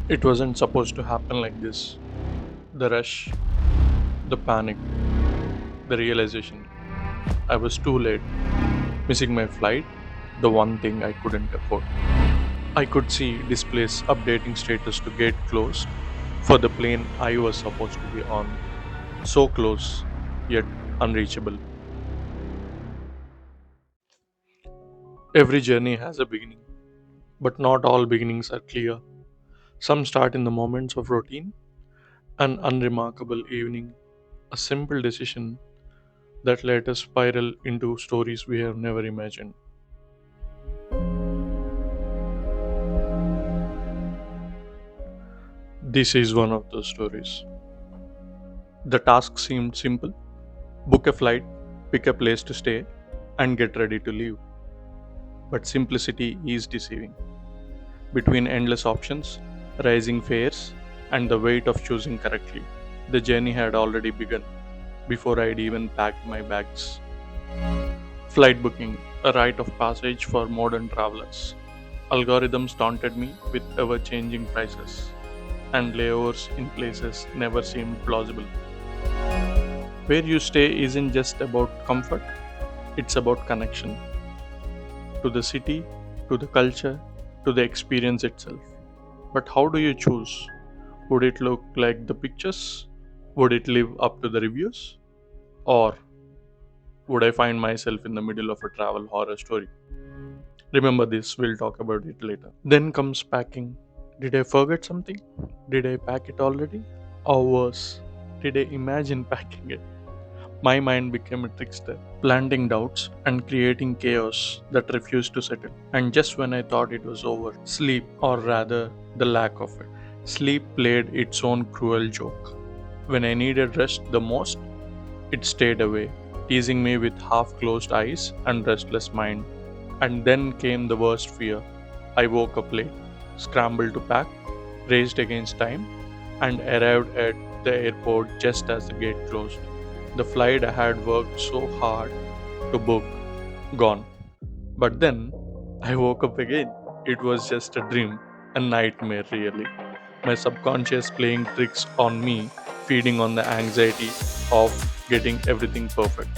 It wasn't supposed to happen like this. The rush, the panic, the realization I was too late, missing my flight, the one thing I couldn't afford. I could see displays updating status to gate closed for the plane I was supposed to be on. So close, yet unreachable. Every journey has a beginning, but not all beginnings are clear. Some start in the moments of routine, an unremarkable evening, a simple decision that let us spiral into stories we have never imagined. This is one of those stories. The task seemed simple: book a flight, pick a place to stay, and get ready to leave. But simplicity is deceiving. Between endless options, rising fares, and the weight of choosing correctly, the journey had already begun before I'd even packed my bags. Flight booking, a rite of passage for modern travelers. Algorithms taunted me with ever changing prices, and layovers in places never seemed plausible. Where you stay isn't just about comfort, it's about connection to the city, to the culture, to the experience itself. But how do you choose? Would it look like the pictures? Would it live up to the reviews? Or would I find myself in the middle of a travel horror story? Remember this, we'll talk about it later. Then comes packing. Did I forget something? Did I pack it already? Or worse, did I imagine packing it? My mind became a trickster, planting doubts and creating chaos that refused to settle. And just when I thought it was over, sleep, or rather the lack of it, sleep played its own cruel joke. When I needed rest the most, it stayed away, teasing me with half closed eyes and restless mind. And then came the worst fear. I woke up late, scrambled to pack, raced against time, and arrived at the airport just as the gate closed. The flight I had worked so hard to book, gone. But then I woke up again. It was just a dream, a nightmare, really. My subconscious playing tricks on me, feeding on the anxiety of getting everything perfect.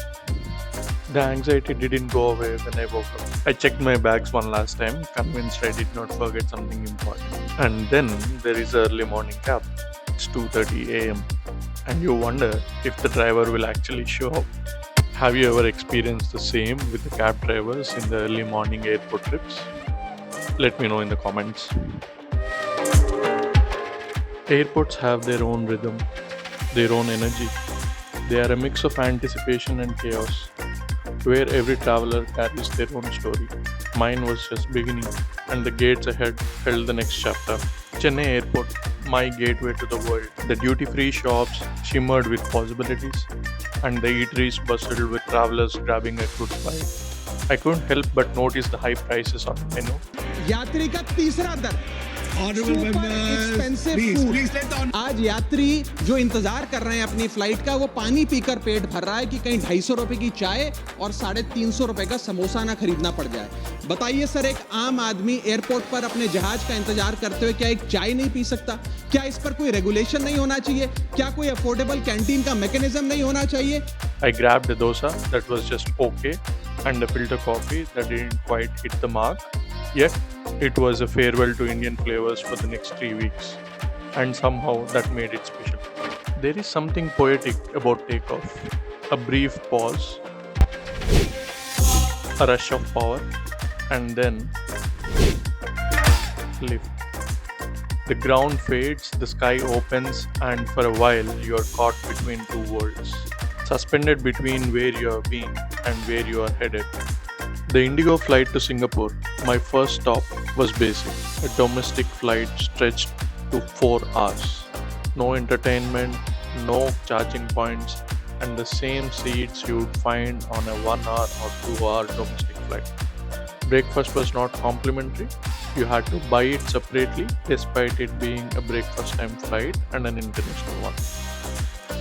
The anxiety didn't go away when I woke up. I checked my bags one last time, convinced I did not forget something important. And then there is early morning cab. It's 2:30 a.m. and you wonder if the driver will actually show up. Have you ever experienced the same with the cab drivers in the early morning airport trips? Let me know in the comments. Airports have their own rhythm, their own energy. They are a mix of anticipation and chaos, where every traveler carries their own story. Mine was just beginning, and the gates ahead held the next chapter. Chennai Airport, my gateway to the world. The duty free shops shimmered with possibilities, and the eateries bustled with travelers grabbing a quick bite. I couldn't help but notice the high prices on the menu. यात्री का तीसरा दर Honorable super members, expensive please, food. please let on. आज यात्री जो इंतजार कर रहे हैं अपनी फ्लाइट का, वो पानी पीकर पेट भर रहा है कि कहीं 250 रुपए की चाय और 350 रुपए का समोसा ना खरीदना पड़ जाए। बताइए सर, एक आम आदमी एयरपोर्ट पर अपने जहाज का इंतजार करते हुए क्या एक चाय नहीं पी सकता? क्या इस पर कोई रेगुलेशन नहीं होना चाहिए? क्या कोई अफोर्डेबल कैंटीन का मैकेनिज्म नहीं होना चाहिए? I grabbed a dosa that was just okay and a filter coffee that didn't quite hit the mark. Yet, it was a farewell to Indian flavors for the next 3 weeks. And somehow that made it special. There is something poetic about takeoff. A brief pause, a rush of power, and then lift. The ground fades, the sky opens, and for a while you are caught between two worlds, suspended between where you have been and where you are headed. The Indigo flight to Singapore, my first stop, was basic. A domestic flight stretched to 4 hours. No entertainment, no charging points, and the same seats you'd find on a 1 hour or 2 hour domestic flight. Breakfast was not complimentary. You had to buy it separately, despite it being a breakfast time flight and an international one.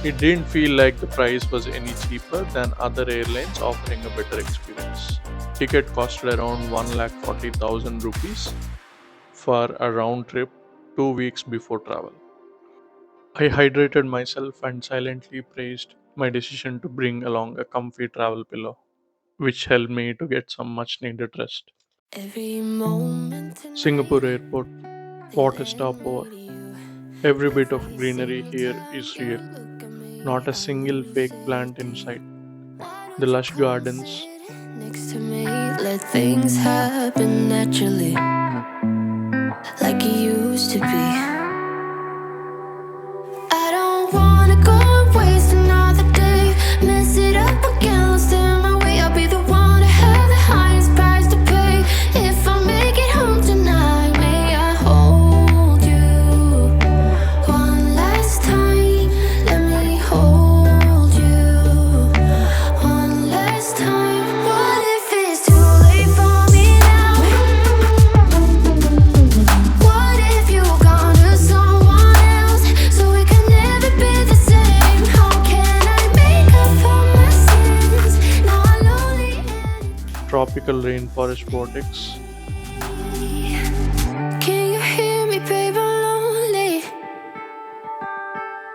It didn't feel like the price was any cheaper than other airlines offering a better experience. Ticket costed around 1,40,000 rupees for a round trip 2 weeks before travel. I hydrated myself and silently praised my decision to bring along a comfy travel pillow, which helped me to get some much needed rest. Every moment Singapore tonight, Airport, they what a led stopover. me to you. Every bit of Every greenery single here time is you real, look at me, not a I know single you fake say plant to in me, sight. why The don't you lush come gardens, sit next to me? Let things happen naturally, like it used to be. I don't wanna go and waste another day. Mess it up again, lost in my way. I'll be the one to have the highest price to pay. If I make it home tonight, may I hold you one last time? Let me hold you one last time. What if it's too late for me now? What if you gone to someone else, so we can never be the same? How can I make up for my sins? Now I'm lonely tropical rainforest vortex. and can you hear me, babe? I'm lonely.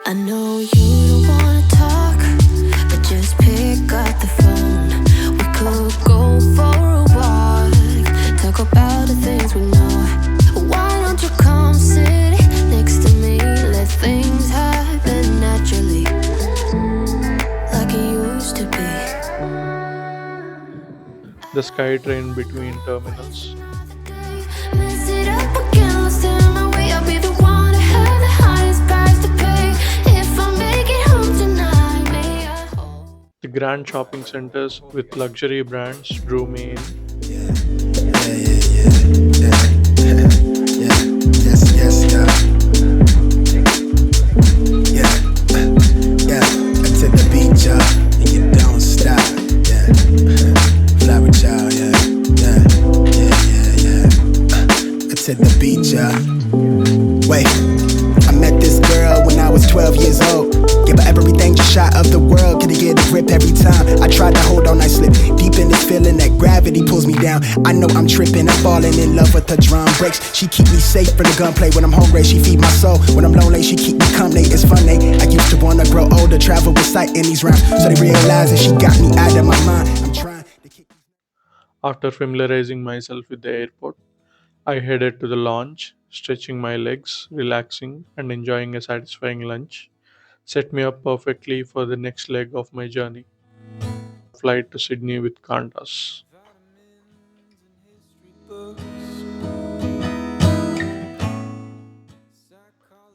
I know you don't wanna talk, but just pick up the phone. We could go for a walk, talk about the things we know. Why don't you come sit next to me? Let things happen naturally, like it used to be. The sky train between terminals. Mess it up again, lost in my way. I'll be the one to have the highest price to pay. If I make it home tonight, may I hold. The grand shopping centers with luxury brands drew me in. Yes, yes, yeah. Yeah, yeah. To the beach, and you don't stop. Yeah, fly with y'all, yeah, yeah. To the beach, wait. I met this girl when I was 12 years old. Give her everything, just shot of the world. Can I get a grip every time? I tried to hold on, I slipped deep in this feeling that gravity pulls me down. I know I'm tripping, I'm falling in love with her drum breaks. She keep me safe from the gunplay when I'm hungry. She feed my soul when I'm lonely. She keep me company. It's funny. I used to wanna grow older, travel with sight in these rounds, so they realize that she got me out of my mind. I'm trying to keep. After familiarizing myself with the airport, I headed to the lounge, stretching my legs, relaxing, and enjoying a satisfying lunch. Set me up perfectly for the next leg of my journey, flight to Sydney with Qantas.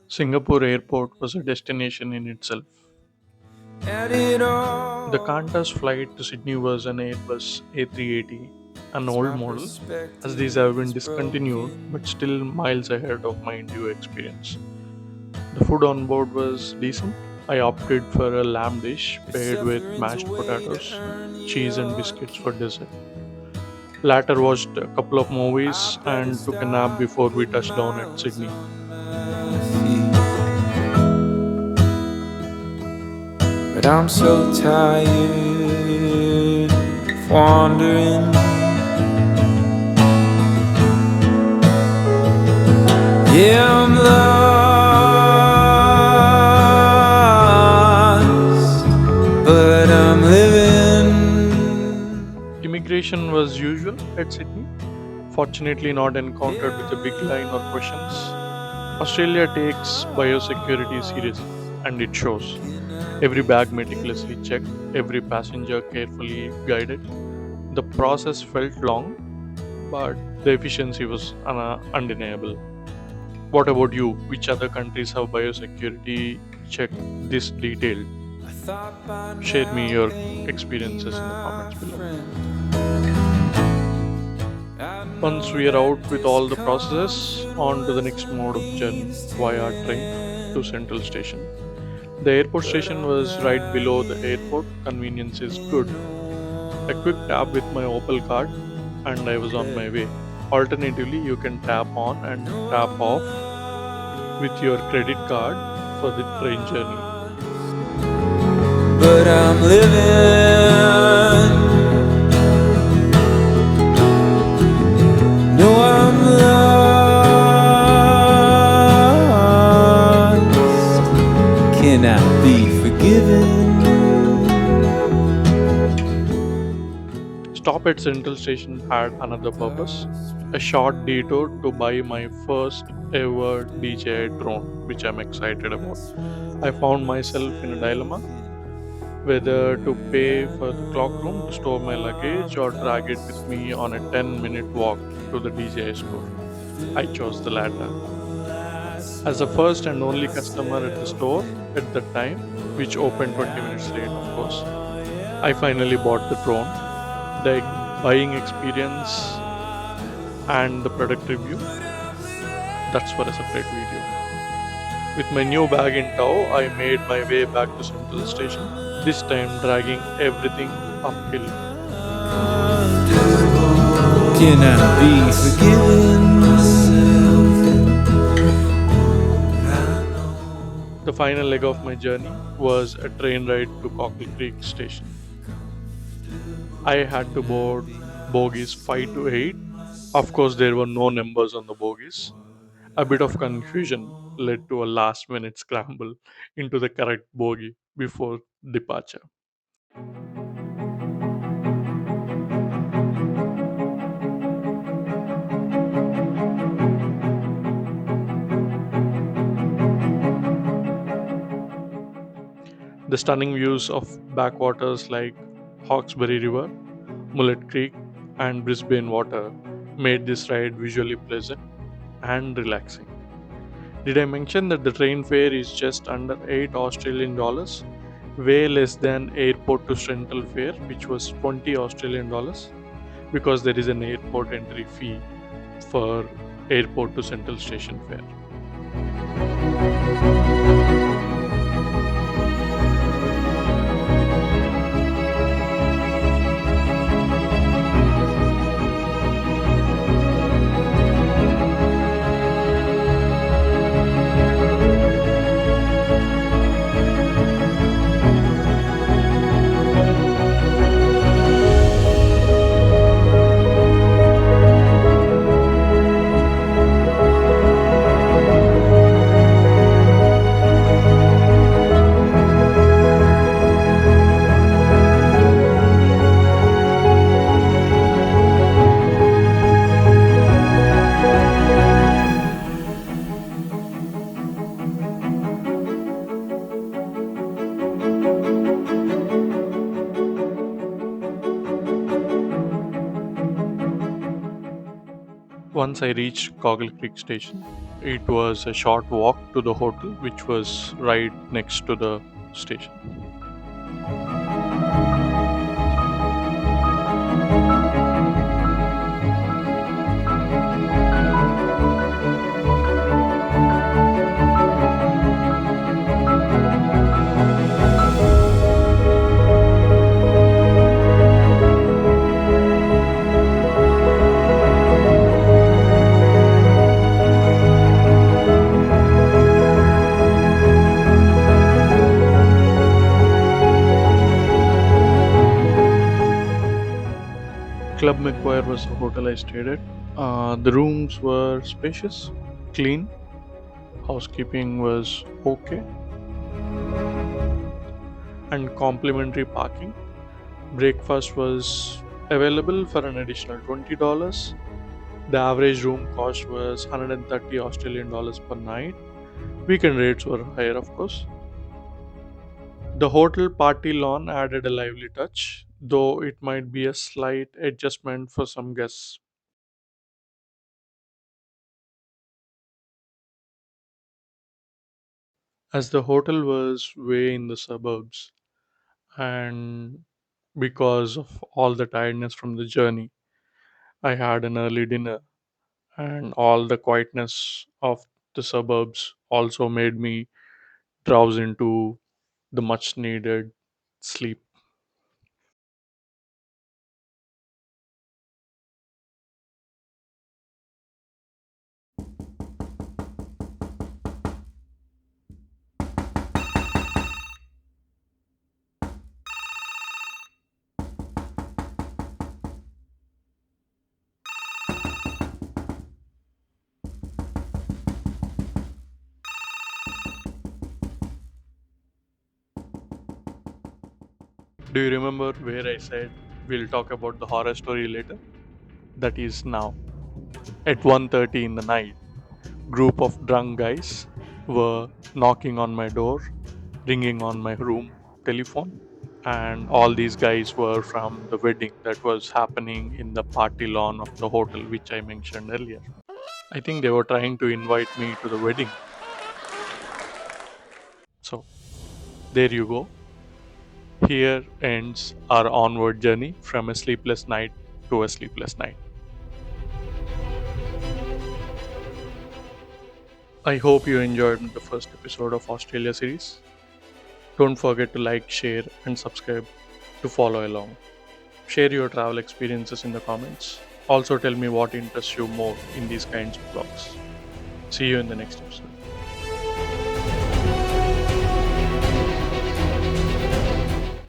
Singapore Airport was a destination in itself. The Qantas flight to Sydney was an Airbus A380, an old model, as these have been discontinued but still miles ahead of my Indigo experience. The food on board was decent. I opted for a lamb dish paired with mashed potatoes, cheese, and biscuits for dessert. Later watched a couple of movies and took a nap before we touched down at Sydney. But I'm so tired of wandering. Yeah, I'm lost, but I'm living. Immigration was usual at Sydney, fortunately not encountered with a big line or questions. Australia takes biosecurity seriously, and it shows. Every bag meticulously checked, every passenger carefully guided. The process felt long, but the efficiency was undeniable. What about you? Which other countries have biosecurity check this detailed? I thought by Share me now your they'd be experiences in the my comments below. friend. I Once we know are out that with this all the processes, on to the next comfort mode of journey needs via train to tend, Central Station. The airport but station I'm was right below the airport. Convenience is good. A quick tap with my Opal card, and I was on my way. Alternatively, you can tap on and tap off with your credit card for the train journey. but I'm living. No, I'm stop at Central Station had another purpose, a short detour to buy my first ever DJI drone, which I'm excited about. I found myself in a dilemma whether to pay for the clock room to store my luggage or drag it with me on a 10-minute walk to the DJI store. I chose the latter. As the first and only customer at the store at the time, which opened 20 minutes late, of course, I finally bought the drone. The buying experience and the product review, that's for a separate video. With my new bag in tow, I made my way back to Central Station, this time dragging everything uphill. Can I be forgiven myself? The final leg of my journey was a train ride to Cockle Creek station. I had to board bogies 5 to 8. Of course, there were no numbers on the bogies. A bit of confusion led to a last minute scramble into the correct bogie before departure. The stunning views of backwaters like Hawkesbury River, Mullet Creek, and Brisbane Water made this ride visually pleasant and relaxing. Did I mention that the train fare is just under 8 Australian dollars? Way less than airport to central fare, which was 20 Australian dollars, because there is an airport entry fee for airport to central station fare. Once I reached Cockle Creek station, it was a short walk to the hotel, which was right next to the station. Club McQuire was the hotel I stayed at. The rooms were spacious, clean, housekeeping was okay, and complimentary parking. Breakfast was available for an additional $20. The average room cost was 130 Australian dollars per night. Weekend rates were higher, of course. The hotel party lawn added a lively touch, though it might be a slight adjustment for some guests. As the hotel was way in the suburbs, and because of all the tiredness from the journey, I had an early dinner, and all the quietness of the suburbs also made me drowse into the much needed sleep. Do you remember where I said we'll talk about the horror story later. That is now. At 1:30 in the night, group of drunk guys were knocking on my door, ringing on my room telephone, and all these guys were from the wedding that was happening in the party lawn of the hotel which I mentioned earlier. I think they were trying to invite me to the wedding. So, there you go. Here ends our onward journey from a sleepless night to a sleepless night. I hope you enjoyed the first episode of Australia series. Don't forget to like, share, and subscribe to follow along. Share your travel experiences in the comments. Also, tell me what interests you more in these kinds of vlogs. See you in the next episode.